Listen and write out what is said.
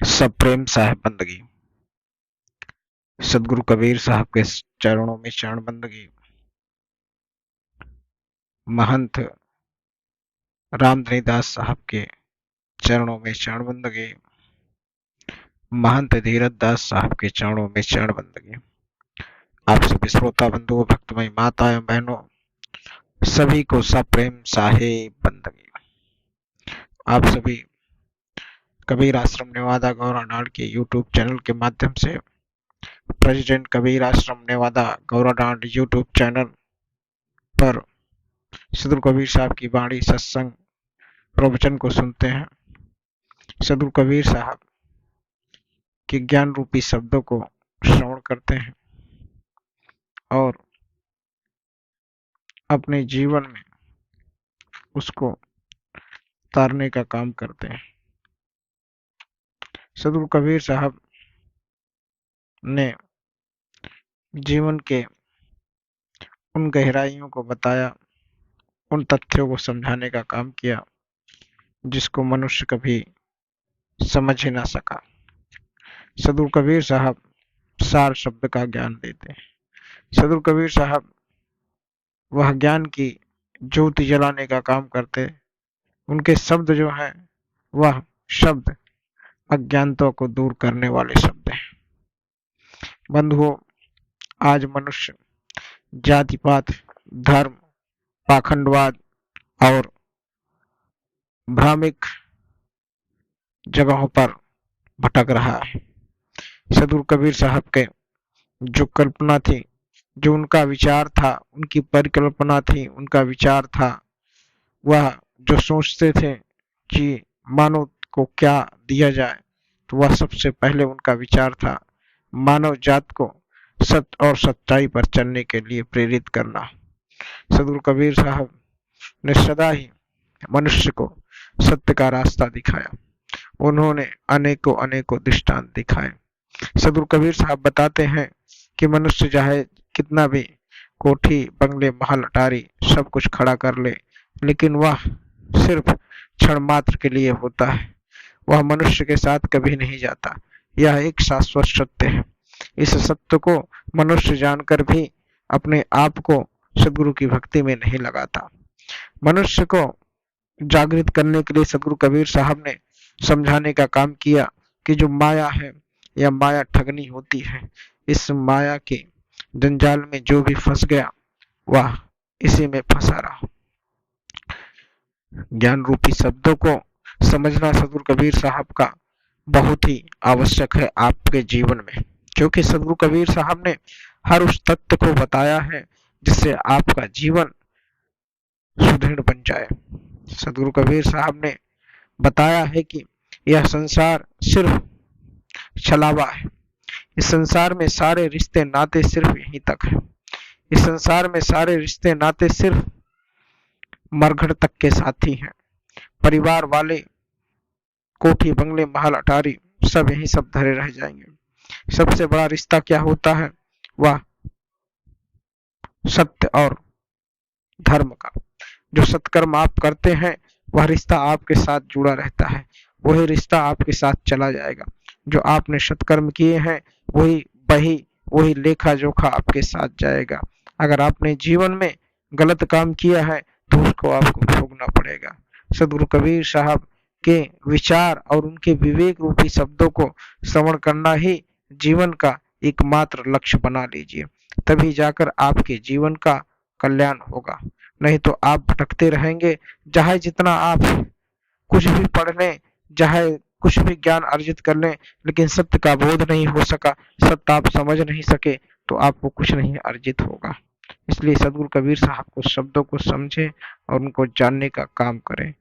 सप्रेम साहेब बंदगी। सदगुरु कबीर साहब के चरणों में शरण बंदगी। महंत रामधनी दास साहब के चरणों में शरण बंदगी। महंत धीरज दास साहब के चरणों में शरण बंदगी। आप सभी श्रोता बंधुओं, भक्तमय माता एवं बहनों, सभी को सप्रेम साहेब बंदगी। आप सभी कबीर आश्रम नेवादा गौराडांड के यूट्यूब चैनल के माध्यम से प्रेसिडेंट कबीर आश्रम नेवादा गौराडांड यूट्यूब चैनल पर सदगुरु कबीर साहब की वाणी, सत्संग, प्रवचन को सुनते हैं। सदगुरु कबीर साहब के ज्ञान रूपी शब्दों को श्रवण करते हैं और अपने जीवन में उसको उतारने का काम करते हैं। सदगुरु कबीर साहब ने जीवन के उन गहराइयों को बताया, उन तथ्यों को समझाने का काम किया जिसको मनुष्य कभी समझ ही ना सका। सदगुरु कबीर साहब सार शब्द का ज्ञान देते हैं। सदगुरु कबीर साहब वह ज्ञान की ज्योति जलाने का काम करते। उनके शब्द जो हैं वह शब्द अज्ञानता को दूर करने वाले शब्द हैं। बंधुओं, आज मनुष्य जातिपात, धर्म, पाखंडवाद और भ्रामिक जगहों पर भटक रहा है। सदगुरु कबीर साहब के जो कल्पना थी, जो उनका विचार था, उनकी परिकल्पना थी, उनका विचार था, वह जो सोचते थे कि मानव को क्या दिया जाए, तो वह सबसे पहले उनका विचार था मानव जात को सत्य और सच्चाई पर चलने के लिए प्रेरित करना। सदगुरु कबीर साहब ने सदा ही मनुष्य को सत्य का रास्ता दिखाया। उन्होंने अनेकों अनेकों दृष्टांत दिखाए। सदगुरु कबीर साहब बताते हैं कि मनुष्य चाहे कितना भी कोठी, बंगले, महल, अटारी सब कुछ खड़ा कर ले, लेकिन वह सिर्फ क्षण मात्र के लिए होता है। वह मनुष्य के साथ कभी नहीं जाता। यह एक शाश्वत सत्य है। इस सत्य को मनुष्य जानकर भी अपने आप को सदगुरु की भक्ति में नहीं लगाता। मनुष्य को जागृत करने के लिए सदगुरु कबीर साहब ने समझाने का काम किया कि जो माया है, यह माया ठगनी होती है। इस माया के जंजाल में जो भी फंस गया वह इसी में फंसा रहा। ज्ञान रूपी शब्दों को समझना सदगुरु कबीर साहब का बहुत ही आवश्यक है आपके जीवन में, क्योंकि सदगुरु कबीर साहब ने हर उस तत्व को बताया है जिससे आपका जीवन सुदृढ़ बन जाए। सदगुरु कबीर साहब ने बताया है कि यह संसार सिर्फ छलावा है। इस संसार में सारे रिश्ते नाते सिर्फ यहीं तक है। इस संसार में सारे रिश्ते नाते सिर्फ मरघट तक के साथी हैं। परिवार वाले, कोठी, बंगले, महल, अटारी सब यहीं सब धरे रह जाएंगे। सबसे बड़ा रिश्ता क्या होता है? वह सत्य और धर्म का। जो सत्कर्म आप करते हैं वह रिश्ता आपके साथ जुड़ा रहता है, वही रिश्ता आपके साथ चला जाएगा। जो आपने सत्कर्म किए हैं वही लेखा जोखा आपके साथ जाएगा। अगर आपने जीवन में गलत काम किया है तो उसको आपको भोगना पड़ेगा। सदगुरु कबीर साहब के विचार और उनके विवेक रूपी शब्दों को श्रवण करना ही जीवन का एकमात्र लक्ष्य बना लीजिए, तभी जाकर आपके जीवन का कल्याण होगा। नहीं तो आप भटकते रहेंगे। चाहे जितना आप कुछ भी पढ़ लें, चाहे कुछ भी ज्ञान अर्जित कर लें, लेकिन सत्य का बोध नहीं हो सका, सत्य आप समझ नहीं सके, तो आपको कुछ नहीं अर्जित होगा। इसलिए सदगुरु कबीर साहब को शब्दों को समझें और उनको जानने का काम करें।